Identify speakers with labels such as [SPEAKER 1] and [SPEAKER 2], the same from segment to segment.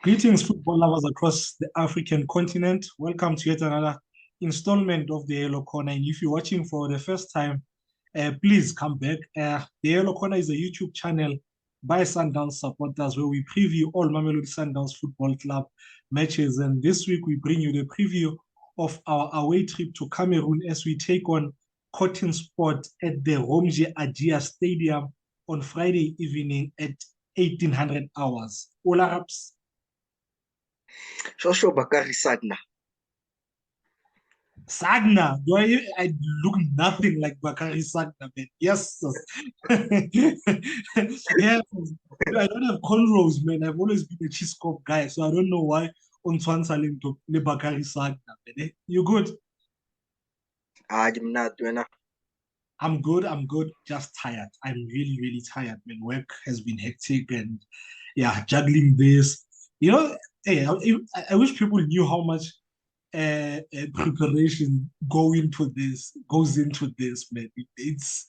[SPEAKER 1] Greetings, football lovers across the African continent. Welcome to yet another installment of the Yellow Corner. And if you're watching for the first time, please come back. The Yellow Corner is a YouTube channel by Sundowns supporters where we preview all Mamelodi Sundowns Football Club matches. And this week we bring you the preview of our away trip to Cameroon as we take on Coton Sport at the Romje Agia Stadium on Friday evening at 1800 hours. All Arabs.
[SPEAKER 2] Shosho Bakari Sagna.
[SPEAKER 1] Sagna. I look nothing like Bakari Sagna, man. Yes. Yes. I don't have cornrows, man. I've always been a cheese cop guy, so I don't know why on Swan Salento le Bakari Sagna, man. You good?
[SPEAKER 2] I'm not doing that.
[SPEAKER 1] I'm good. I'm good. Just tired. I'm really, really tired, man. Work has been hectic and yeah, juggling this. Hey, I wish people knew how much preparation goes into this, man. It's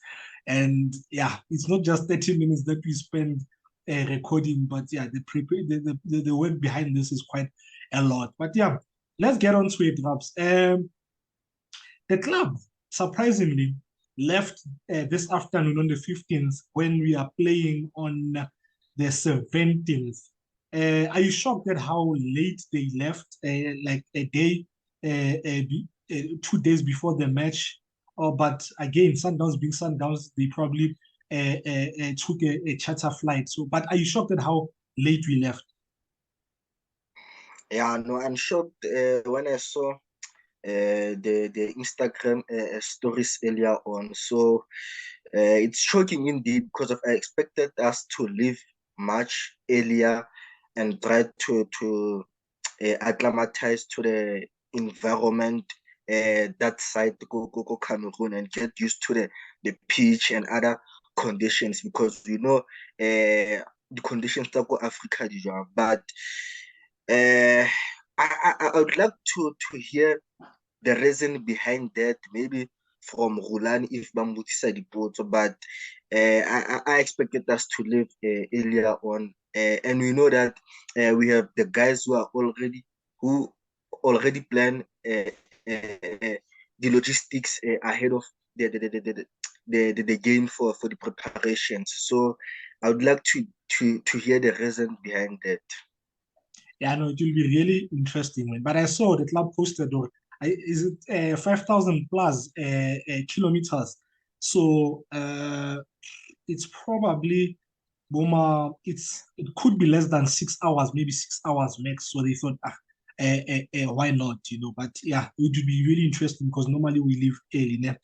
[SPEAKER 1] not just 30 minutes that we spend recording, but yeah, the work behind this is quite a lot. But yeah, let's get on to it, Raps. The club surprisingly left this afternoon on the 15th when we are playing on the 17th. Are you shocked at how late they left? Like a day, 2 days before the match? But again, Sundowns being Sundowns, they probably took a charter flight. So, but are you shocked at how late we left?
[SPEAKER 2] Yeah, no, I'm shocked when I saw the Instagram stories earlier on. So it's shocking indeed because I expected us to leave much earlier and try to acclimatize to the environment that side to go Cameroon and get used to the pitch and other conditions because the conditions that go Africa, but uh, I would like to hear the reason behind that, maybe from Rulani if Bambutisa Dipoto, but I expected us to leave earlier on. And we know that we have the guys who already plan the logistics ahead of the game for the preparations. So I would like to hear the reason behind that.
[SPEAKER 1] Yeah, no, it will be really interesting. Man. But I saw the club posted, or is it 5,000 plus kilometers? So it's probably Boma. It could be less than 6 hours, maybe 6 hours max. So they thought, why not? But yeah, it would be really interesting because normally we leave early. Né?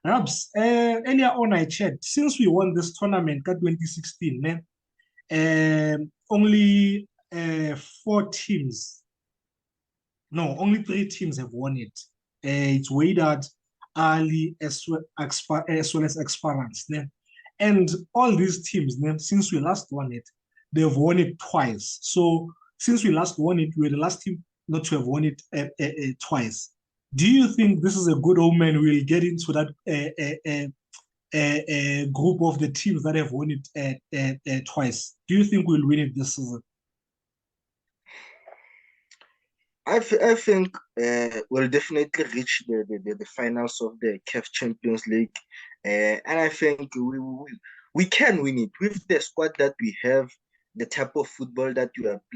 [SPEAKER 1] Rabs, earlier on I checked since we won this tournament at 2016. Né? Only four teams, no, only three teams have won it. It's Wydad, Ali, as well as Experience. Ne? And all these teams, ne, since we last won it, they've won it twice. So since we last won it, we're the last team not to have won it twice. Do you think this is a good omen? We'll get into that group of the teams that have won it twice. Do you think we'll win it this season?
[SPEAKER 2] I think we'll definitely reach the finals of the CAF Champions League, and I think we can win it with the squad that we have, the type of football that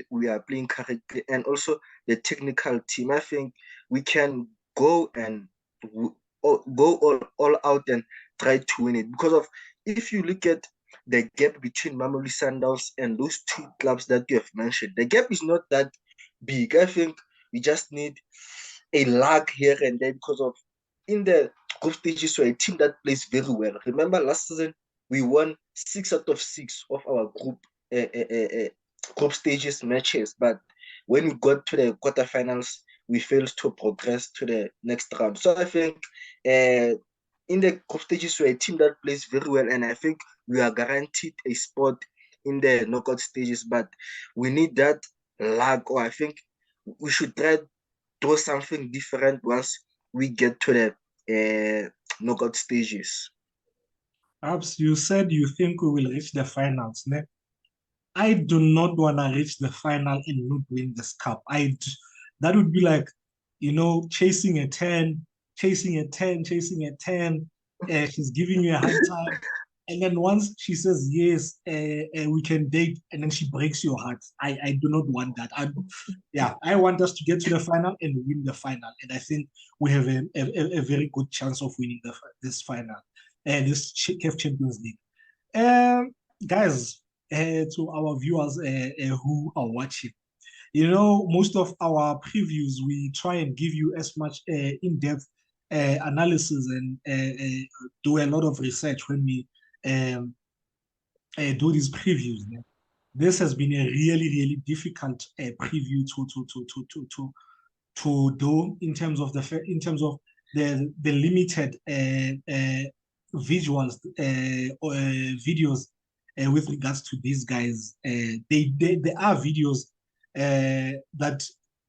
[SPEAKER 2] we are playing currently, and also the technical team. I think we can go and go all out and try to win it because of if you look at the gap between Mamelodi Sundowns and those two clubs that you have mentioned, the gap is not that big. I think we just need a luck here and there because of in the group stages we're a team that plays very well. Remember last season we won 6 out of 6 of our group stages matches, but when we got to the quarterfinals, we failed to progress to the next round. So I think in the group stages we're a team that plays very well, and I think we are guaranteed a spot in the knockout stages, but we need that luck, or I think we should try to do something different once we get to the knockout stages.
[SPEAKER 1] Perhaps you said you think we will reach the finals, ne? I do not want to reach the final and not win this cup. That would be like, chasing a 10, chasing a 10, chasing a 10. She's giving you a hard time. And then once she says, yes, we can date, and then she breaks your heart. I do not want that. I want us to get to the final and win the final. And I think we have a very good chance of winning this final, this CAF Champions League. Guys, to our viewers who are watching, most of our previews, we try and give you as much in-depth analysis and do a lot of research when we do these previews. Man. This has been a really, really difficult preview to do in terms of the limited visuals or videos with regards to these guys. There are videos that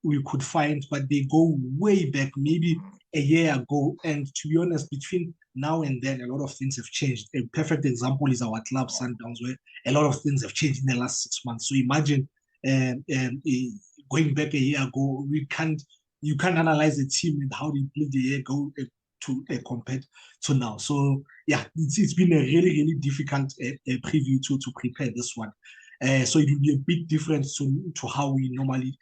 [SPEAKER 1] we could find, but they go way back, maybe a year ago. And to be honest, between now and then, a lot of things have changed. A perfect example is our club, Sundowns, where a lot of things have changed in the last 6 months. So imagine going back a year ago, you can't analyze a team and how they played a year ago to compared to now. So yeah, it's been a really, really difficult preview to prepare this one. So it will be a bit different to how we normally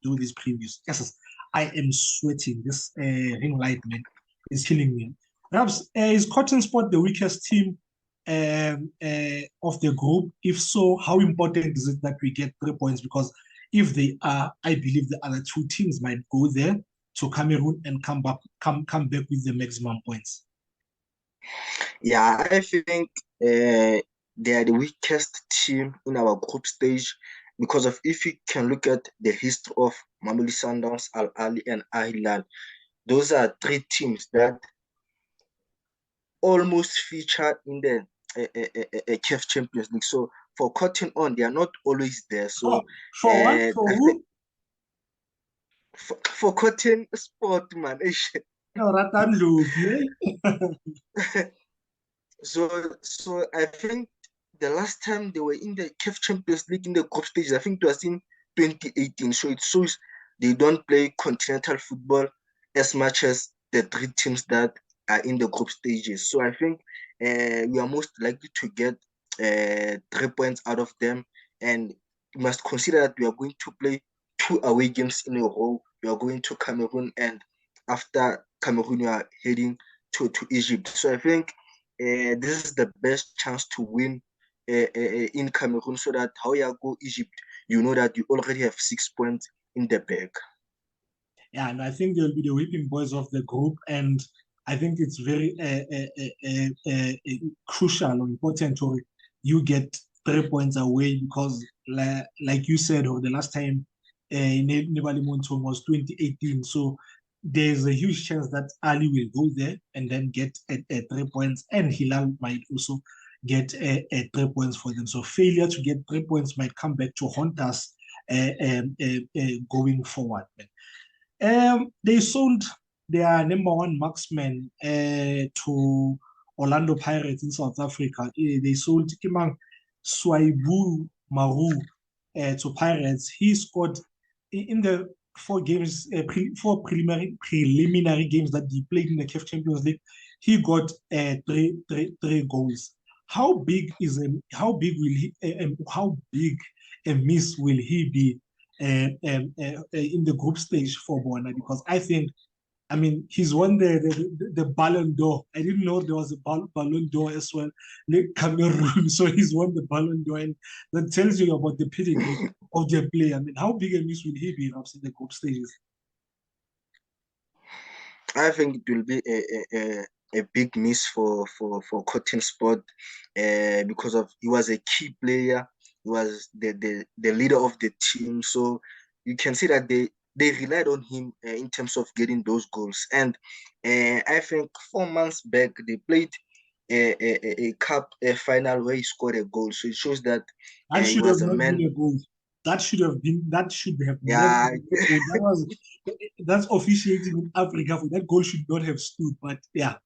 [SPEAKER 1] do these previews. Yes, I am sweating. This ring light, man, is killing me. Perhaps is Coton Sport the weakest team of the group? If so, how important is it that we get 3 points? Because if they are, I believe the other two teams might go there to Cameroon and come back with the maximum points.
[SPEAKER 2] Yeah, I think they are the weakest team in our group stage because of if you can look at the history of Mamelodi Sundowns, Al Ahly, and Al Hilal, those are three teams that almost feature in the CAF Champions League. So for Coton on, they are not always there. So
[SPEAKER 1] for what? For who?
[SPEAKER 2] For Coton Sport, man. So I think the last time they were in the CAF Champions League in the group stages, I think it was in 2018. So it shows they don't play continental football as much as the three teams that are in the group stages. So I think we are most likely to get 3 points out of them. And you must consider that we are going to play 2 away games in a row. We are going to Cameroon, and after Cameroon, we are heading to Egypt. So I think this is the best chance to win in Cameroon, so that how you go Egypt, you know that you already have 6 points in the bag.
[SPEAKER 1] Yeah, and I think they'll be the whipping boys of the group, and I think it's very crucial or important to you get 3 points away because, like you said, the last time Nebali Monton was 2018. So there's a huge chance that Ali will go there and then get 3 points, and Hilal might also get 3 points for them. So failure to get 3 points might come back to haunt us going forward. They sold their number 1 marksman to Orlando Pirates in South Africa. They sold Kimang Swaibu Maru to Pirates. He scored in the 4 games, 4 preliminary games that he played in the CAF Champions League. He got three goals. How big a miss will he be in the group stage for Bona? Because I mean, he's won the Ballon d'Or. I didn't know there was a Ballon d'Or as well, like Cameroon. So he's won the Ballon d'Or, and that tells you about the pedigree of their play. I mean, how big a miss will he be in the group stages?
[SPEAKER 2] I think it will be a big miss for Coton Sport because of he was a key player. He was the leader of the team. So you can see that they relied on him in terms of getting those goals. And I think 4 months back, they played a cup final where he scored a goal. So it shows that
[SPEAKER 1] he was a man. Been a goal. That should have
[SPEAKER 2] yeah.
[SPEAKER 1] That's officiating in Africa. For that goal should not have stood, but yeah.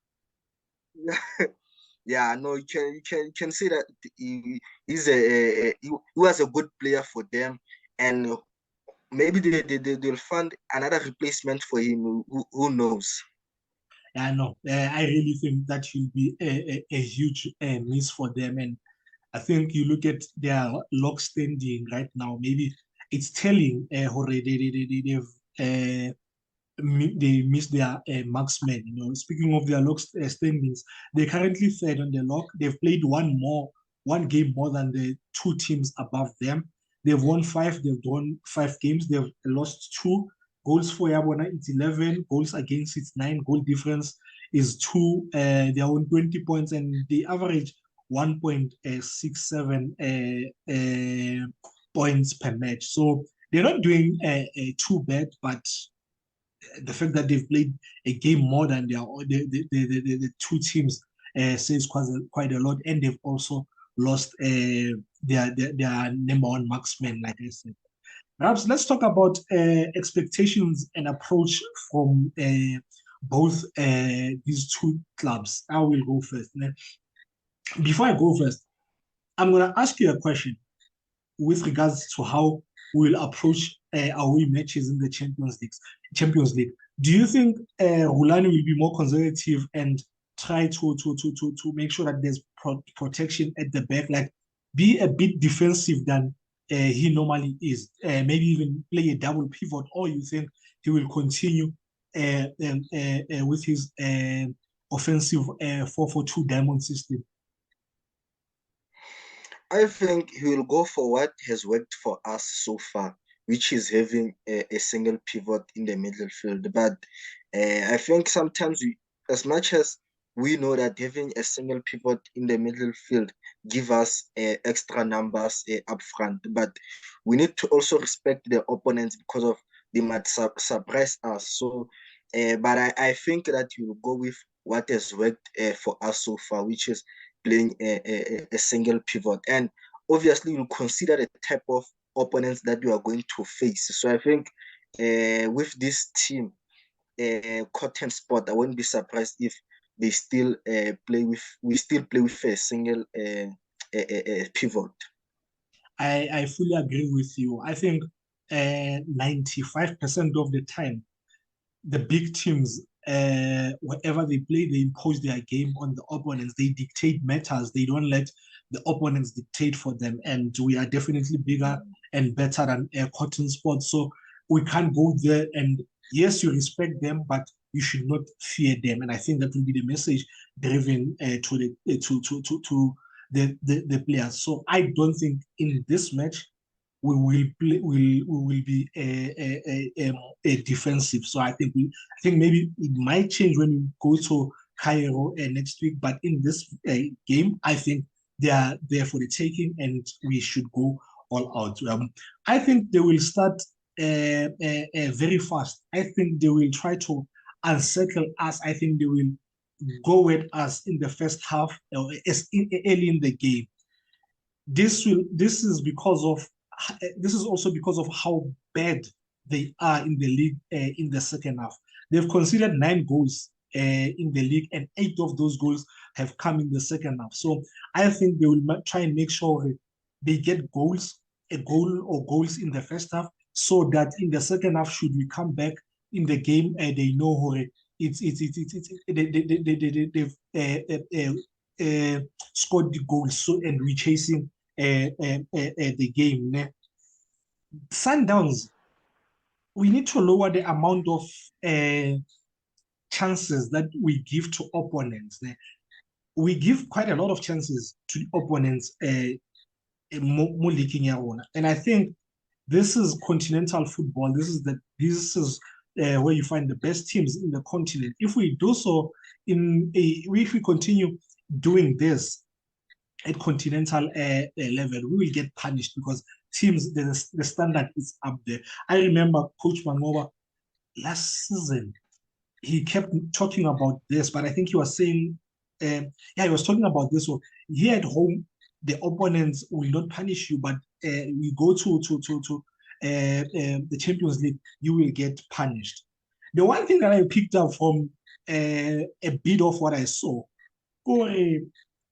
[SPEAKER 2] Yeah, yeah, no, you can say that he was a good player for them, and maybe they'll find another replacement for him. Who knows?
[SPEAKER 1] Yeah, no, I really think that will be a huge miss for them. And I think you look at their log standing right now, maybe it's telling already they missed their marksmen. You know, speaking of their log standings, they currently third on the log. They've played one game more than the two teams above them. They've won five. They've won 5 games. They've lost two. Goals for Yabona, it's 11. Goals against, it's 9. Goal difference is 2. They are on 20 points and they average 1.67 points per match. So they're not doing too bad, but the fact that they've played a game more than the two teams says quite a lot, and they've also lost their number one marksman, like I said. Perhaps let's talk about expectations and approach from both these two clubs. I will go first. Before I go first, I'm going to ask you a question with regards to how we'll approach away matches in the Champions League. Do you think Rulani will be more conservative and try to make sure that there's protection at the back, like be a bit defensive than he normally is, maybe even play a double pivot, or you think he will continue with his offensive 4-4-2 diamond system?
[SPEAKER 2] I think he will go for what has worked for us so far, which is having a single pivot in the middle field. But I think sometimes as much as we know that having a single pivot in the middle field give us extra numbers up front, but we need to also respect the opponents because of they might surprise us. So, but I think that you will go with what has worked for us so far, which is playing a single pivot. And obviously, you consider the type of opponents that you are going to face. So I think with this team, Coton Sport, I wouldn't be surprised if they still we still play with a single pivot.
[SPEAKER 1] I fully agree with you. I think 95% of the time, the big teams, wherever they play, they impose their game on the opponents. They dictate matters. They don't let the opponents dictate for them. And we are definitely bigger and better than Coton Sport. So we can't go there. And yes, you respect them, but you should not fear them. And I think that will be the message driven to the players. So I don't think in this match we will be a defensive. So I think maybe it might change when we go to Cairo next week. But in this game, I think they are there for the taking, and we should go all out. I think they will start very fast. I think they will try to unsettle us. I think they will go at us in the first half, early in the game. This is also because of how bad they are in the league in the second half. They've conceded 9 goals in the league, and 8 of those goals have come in the second half. So I think they will try and make sure they get a goal or goals in the first half, so that in the second half, should we come back in the game, they know they've scored the goals, so and we're chasing the game. Sundowns, we need to lower the amount of chances that we give to opponents. We give quite a lot of chances to opponents, and I think this is continental football. This is where you find the best teams in the continent. If we do so if we continue doing this at continental level, we will get punished because teams, the standard is up there. I remember Coach Mangoba last season, he kept talking about this, but I think he was saying, he was talking about this. So here at home, the opponents will not punish you, but we go to the Champions League, you will get punished. The one thing that I picked up from a bit of what I saw,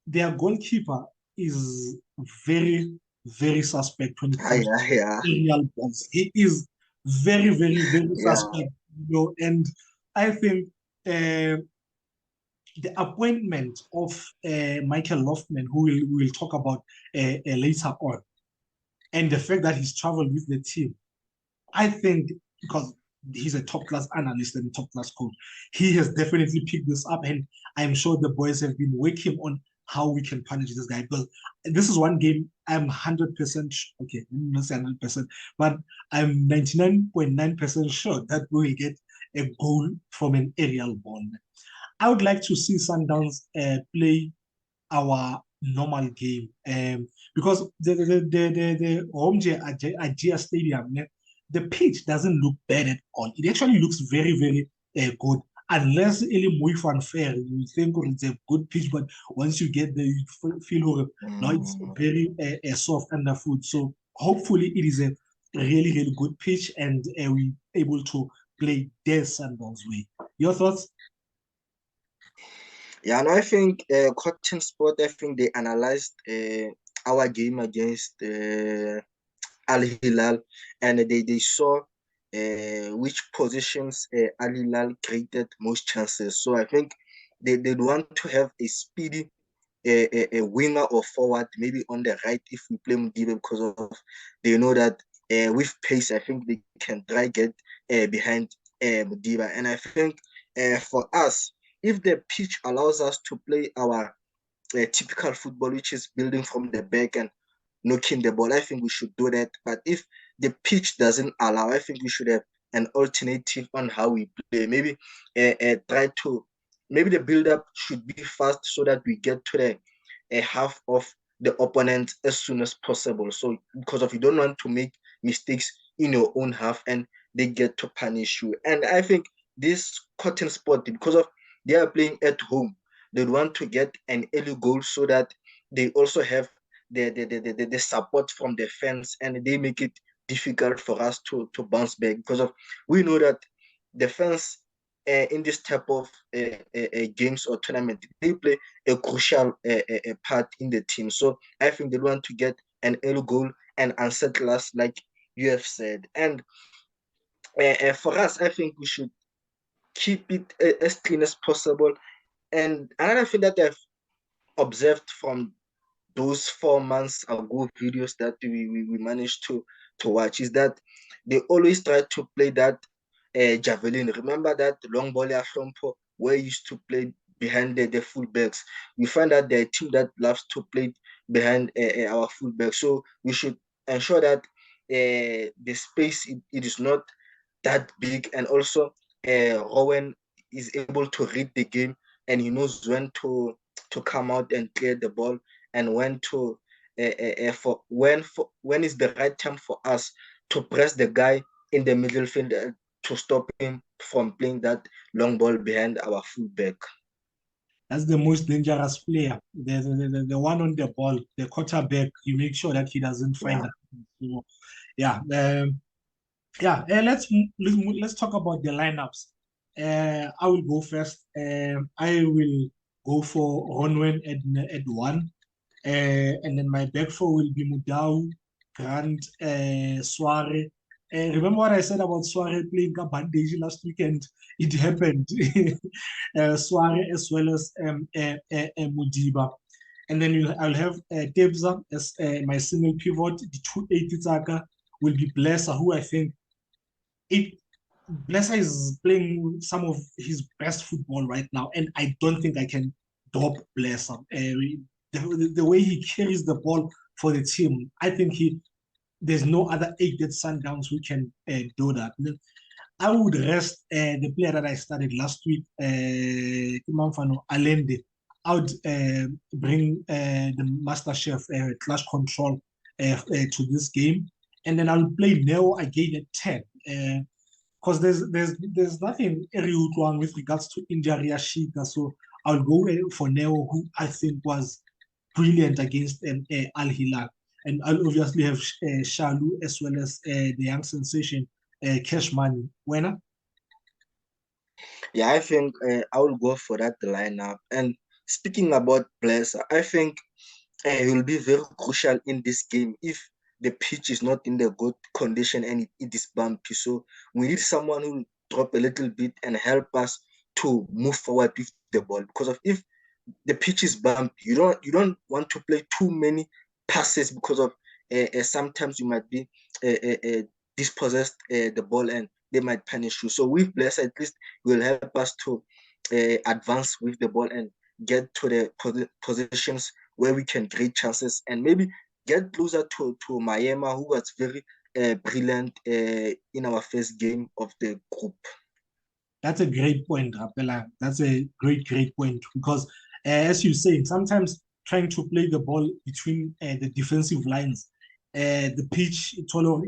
[SPEAKER 1] their goalkeeper is very, very suspect when it comes to
[SPEAKER 2] Yeah,
[SPEAKER 1] aerial balls. He is very, very, very
[SPEAKER 2] yeah.
[SPEAKER 1] suspect, and I think the appointment of Michael Loftman, who we'll talk about later on, and the fact that he's traveled with the team, I think because he's a top class analyst and top class coach, he has definitely picked this up, and I'm sure the boys have been working on how we can punish this guy. Because this is one game I'm 100% okay, not say 100%, but I'm 99.9% sure that we will get a goal from an aerial ball. I would like to see Sundowns play our normal game because the home Ajia Stadium, the pitch doesn't look bad at all. It actually looks very, very good. Unless Eli Muy Fair, you think it's a good pitch, but once you get there, you feel now it's very soft underfoot. So hopefully it is a really, really good pitch and we're able to play their Sundowns way. Your thoughts?
[SPEAKER 2] Yeah, and I think Coton Sport, I think they analyzed our game against Al Hilal, and they saw which positions Al Hilal created most chances. So I think they'd want to have a speedy a winger or forward, maybe on the right if we play Mudiba, because of they know that with pace, I think they can try get behind Mudiba. And I think for us, if the pitch allows us to play our typical football, which is building from the back and knocking the ball, I think we should do that. But if the pitch doesn't allow, I think we should have an alternative on how we play. Maybe try to, maybe the build-up should be fast so that we get to the half of the opponent as soon as possible. So because of you don't want to make mistakes in your own half and they get to punish you. And I think this Coton Sport, because of they are playing at home, they want to get an early goal so that they also have the support from the fans and they make it difficult for us to bounce back because of we know that the fans in this type of games or tournament they play a crucial part in the team. So I think they want to get an early goal and unsettle us like you have said. And for us, I think we should keep it as clean as possible. And another thing that I've observed from those 4 months ago videos that we managed to watch is that they always try to play that javelin. Remember that long ball from where you used to play behind the fullbacks. We find that they're a team that loves to play behind our fullbacks. So we should ensure that the space it is not that big, and also Rowan is able to read the game and he knows when to come out and clear the ball and when to when is the right time for us to press the guy in the middle field to stop him from playing that long ball behind our fullback.
[SPEAKER 1] That's the most dangerous player. The one on the ball, the quarterback. You make sure that he doesn't find
[SPEAKER 2] Yeah.
[SPEAKER 1] that. So, yeah, yeah. Let's talk about the lineups. I will go first. I will go for Ronwen at one, and then my back four will be Mudau, Grant, Soare. Remember what I said about Soare playing a bandage last weekend? It happened. Soare as well as Mudiba. And then I'll have Tebza as my single pivot. The 280 Zaka will be Blesser, who I think it Blesser is playing some of his best football right now, and I don't think I can drop Blesser. The way he carries the ball for the team, I think there's no other eight that Sundowns who can do that. I would rest the player that I started last week, Kimamfano Alende. I would bring the Master Chef Clash Control to this game, and then I'll play Neo again at 10. Because there's nothing wrong with regards to injury Ashika. So I'll go for Neo, who I think was brilliant against Al Hilal. And I'll obviously have Shalu as well as the young sensation Cash Money. Winner?
[SPEAKER 2] Yeah, I think I will go for that lineup. And speaking about Bless, I think he will be very crucial in this game if the pitch is not in the good condition and it is bumpy. So we need someone who will drop a little bit and help us to move forward with the ball. Because of if the pitch is bumpy, you don't want to play too many passes because of sometimes you might be dispossessed the ball and they might punish you. So with Bless, at least will help us to advance with the ball and get to the positions where we can create chances and maybe get closer to Mayema, who was very brilliant in our first game of the group.
[SPEAKER 1] That's a great point, Rapela. That's a great point because, as you say, sometimes trying to play the ball between the defensive lines, the pitch it's not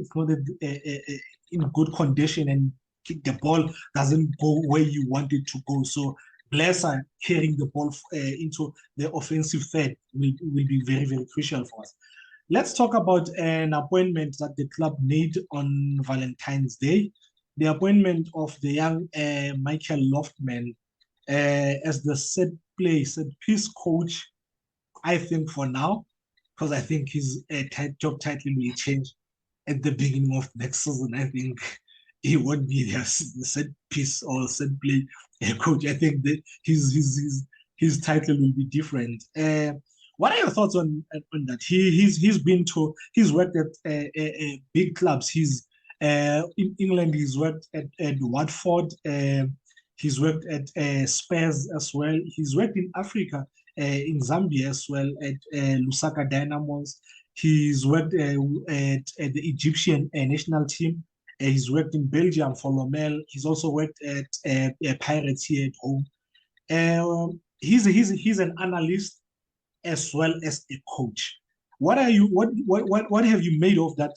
[SPEAKER 1] in good condition and the ball doesn't go where you want it to go. So Blesser carrying the ball into the offensive third will be very crucial for us. Let's talk about an appointment that the club made on Valentine's Day, the appointment of the young Michael Loftman as the set piece coach. I think for now, because I think his job title will change at the beginning of next season. I think he won't be the set piece or set play coach. I think that his title will be different. What are your thoughts on that? He's worked at big clubs. In England. He's worked at Watford. He's worked at Spurs as well. He's worked in Africa, in Zambia as well, at Lusaka Dynamos. He's worked at the Egyptian national team. He's worked in Belgium for Lomel. He's also worked at Pirates here at home. He's an analyst as well as a coach. What have you made of that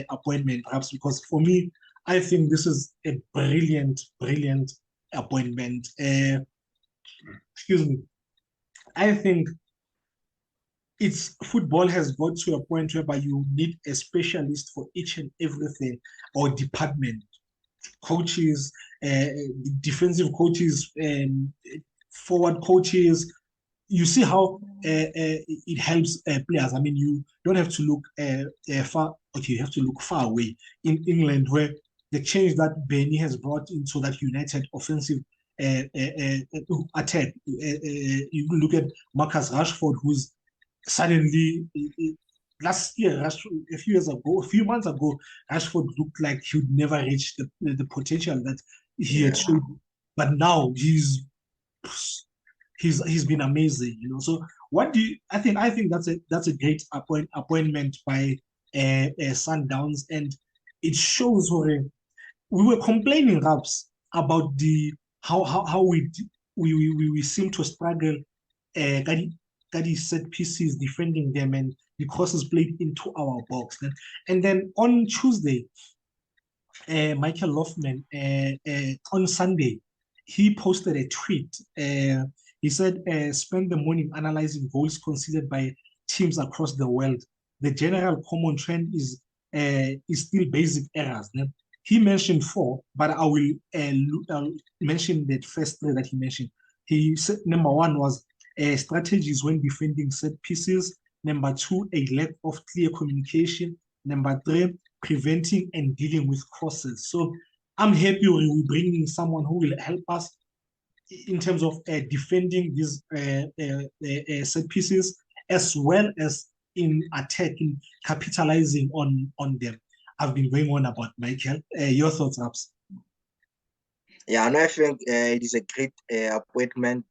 [SPEAKER 1] appointment, perhaps? Because for me, I think this is a brilliant appointment. Excuse me. I think football has got to a point whereby you need a specialist for each and everything or department. Coaches, defensive coaches, forward coaches. You see how it helps players. I mean, you don't have to look far. Okay, you have to look far away in England, where the change that Benny has brought into that United offensive attack. You can look at Marcus Rashford, who's suddenly last year, a few months ago, Rashford looked like he would never reach the potential that he had showed. But now he's been amazing, So what do you? I think that's a great appointment by Sundowns, and it shows where we were complaining, Raps, about the how we seem to struggle. That set pieces defending them and the crosses played into our box. And then on Tuesday, Michael Loftman on Sunday, he posted a tweet. He said, spend the morning analyzing goals conceded by teams across the world. The general common trend is still basic errors. He mentioned 4, but I will mention the first 3 that he mentioned. He said number 1 was strategies when defending set pieces. Number 2, a lack of clear communication. Number 3, preventing and dealing with crosses. So I'm happy we're bringing someone who will help us in terms of defending these set pieces, as well as in attacking, capitalizing on them. I've been going on about Michael. Your thoughts, Raps?
[SPEAKER 2] Yeah, and I think it is a great appointment.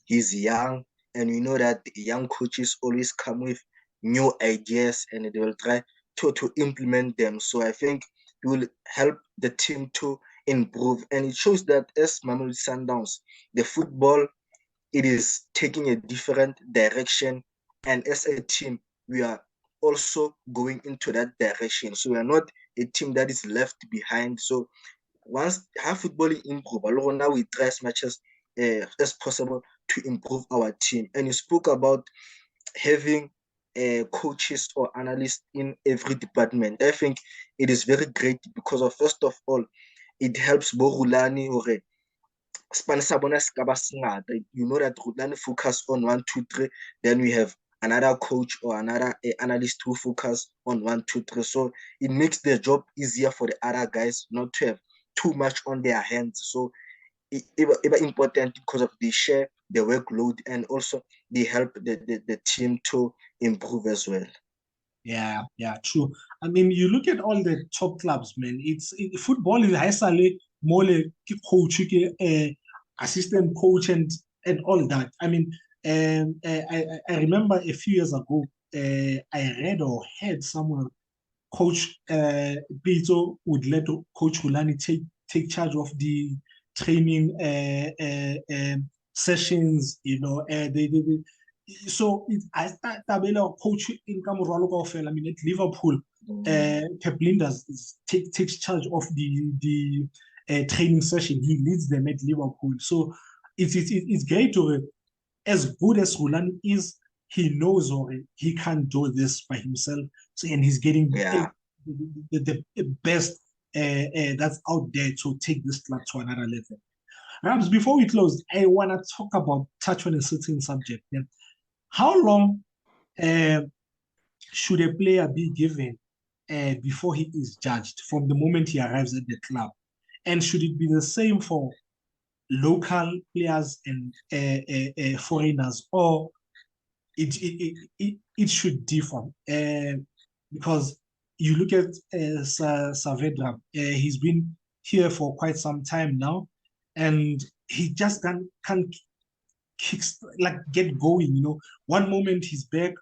[SPEAKER 2] He's young, and we know that young coaches always come with new ideas and they will try to implement them. So I think it will help the team to improve. And it shows that as Mamelodi Sundowns, the football, it is taking a different direction. And as a team, we are also going into that direction. So we are not a team that is left behind. So once how football improve, now we try as much as possible to improve our team. And you spoke about having coaches or analysts in every department. I think it is very great because first of all, it helps Borulani span sa bona se ka ba sengata. You know that Rutland focus on 1, 2, 3. Then we have another coach or another analyst who focus on 1, 2, 3. So it makes the job easier for the other guys not to have too much on their hands. So it's important because of they share the workload and also they help the team to improve as well.
[SPEAKER 1] Yeah, true. I mean, you look at all the top clubs, man. Football is haisale more like coach, assistant coach, and all that. I mean, I remember a few years ago, I read or heard somewhere Coach Pito would let Coach Hulani take charge of the training sessions. You know, so I start Tabela coach in Cameroon. I mean, at Liverpool, Pep Linders takes charge of the training session. He leads them at Liverpool. So it's great to as good as Hulani is, he knows or he can't do this by himself. So, and he's getting the best that's out there to take this club to another level. Perhaps before we close, I want to touch on a certain subject. Yeah. How long should a player be given before he is judged from the moment he arrives at the club? And should it be the same for local players and foreigners, or it should differ? Because you look at Saavedra, he's been here for quite some time now, and he just can't get going. You know, one moment he's back,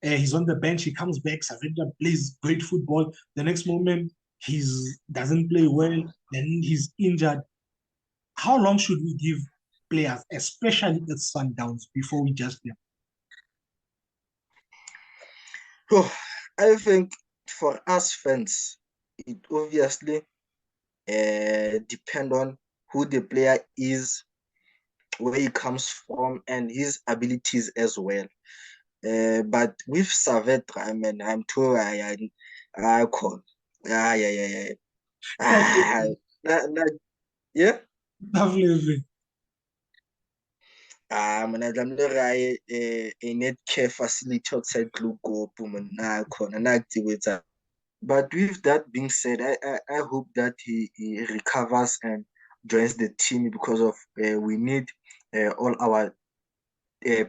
[SPEAKER 1] he's on the bench, he comes back, Saavedra plays great football. The next moment he's doesn't play well, then he's injured. How long should we give players, especially at Sundowns, before we judge them?
[SPEAKER 2] Oh, I think for us fans, it obviously depend on who the player is, where he comes from, and his abilities as well. But with Saavedra, I mean, I'm too I call. Yeah. Yeah.
[SPEAKER 1] Definitely.
[SPEAKER 2] Mina dlamile a net care facility outside Glugo, na khona na But with that being said, I hope that he recovers and joins the team because of we need all our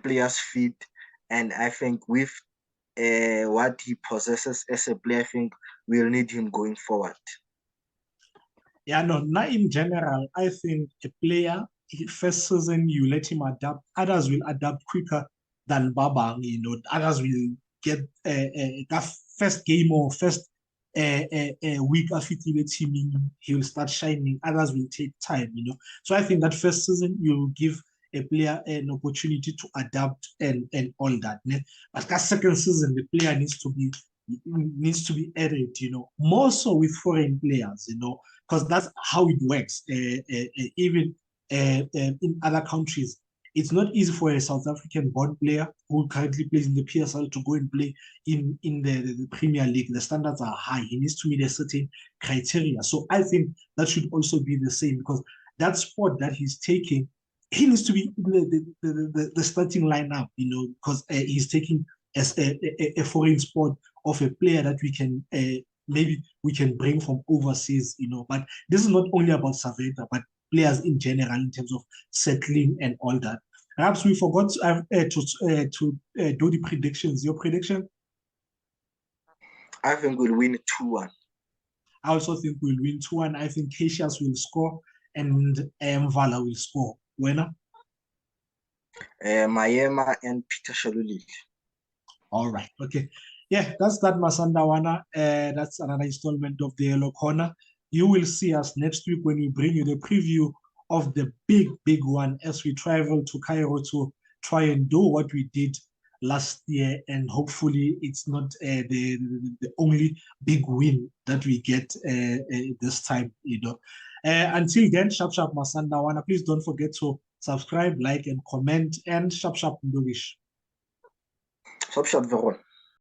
[SPEAKER 2] players fit, and I think with what he possesses as a player, I think we'll need him going forward.
[SPEAKER 1] Yeah, no, not in general. I think a player, first season, you let him adapt. Others will adapt quicker than Babang. You know, others will get that first game or first week after the team, he will start shining. Others will take time. You know, so I think that first season you give a player an opportunity to adapt and all that. But that second season, the player needs to be added. You know, more so with foreign players. You know, because that's how it works. Even in other countries, it's not easy for a South African born player who currently plays in the PSL to go and play in the Premier League. The standards are high. He needs to meet a certain criteria. So I think that should also be the same, because that sport that he's taking, he needs to be in the starting lineup, you know, because he's taking as a foreign sport of a player that we can maybe we can bring from overseas, you know. But this is not only about Saavedra, but players in general in terms of settling and all that. Perhaps we forgot to do the predictions. Your prediction?
[SPEAKER 2] I think we'll win 2-1.
[SPEAKER 1] I also think we'll win 2-1. I think Cassius will score and Mvala will score. Winner?
[SPEAKER 2] Mayema and Peter Shalulile.
[SPEAKER 1] All right. Okay. Yeah, that's that, Masandawana. That's another installment of the Yellow Corner. You will see us next week when we bring you the preview of the big one as we travel to Cairo to try and do what we did last year, and hopefully it's not the only big win that we get this time, you know. Until then, sharp Masandawana. Please don't forget to subscribe, like, and comment, and sharp Ndogish.
[SPEAKER 2] Sharp Veron.